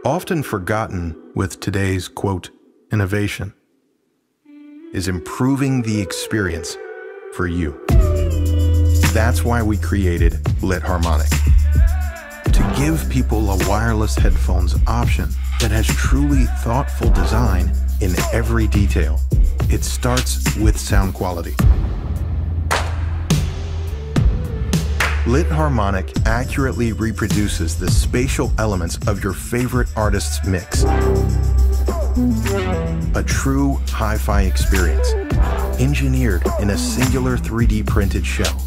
often forgotten with today's, quote, innovation, is improving the experience for you. That's why we created Lytte HarmoniQ, to give people a wireless headphones option that has truly thoughtful design in every detail. It starts with sound quality. Lytte HarmoniQ accurately reproduces the spatial elements of your favorite artist's mix. A true hi-fi experience, engineered in a singular 3D printed shell.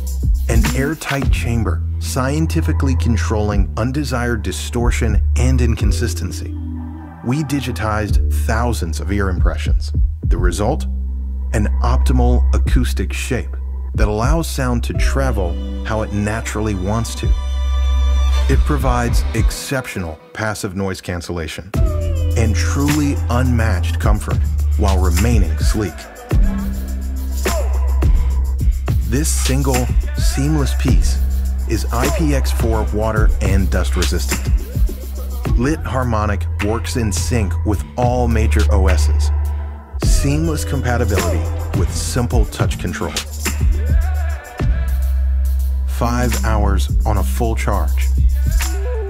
An airtight chamber, scientifically controlling undesired distortion and inconsistency. We digitized thousands of ear impressions. The result? An optimal acoustic shape that allows sound to travel how it naturally wants to. It provides exceptional passive noise cancellation and truly unmatched comfort while remaining sleek. This single, seamless piece is IPX4 water and dust resistant. Lytte HarmoniQ works in sync with all major OSs. Seamless compatibility with simple touch control. 5 hours on a full charge.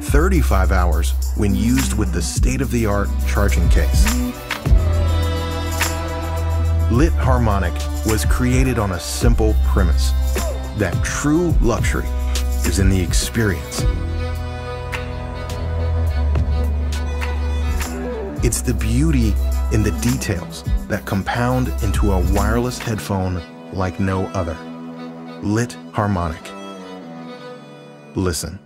35 hours when used with the state-of-the-art charging case. Lytte HarmoniQ was created on a simple premise that true luxury is in the experience. It's the beauty in the details that compound into a wireless headphone like no other. Lytte HarmoniQ. Listen.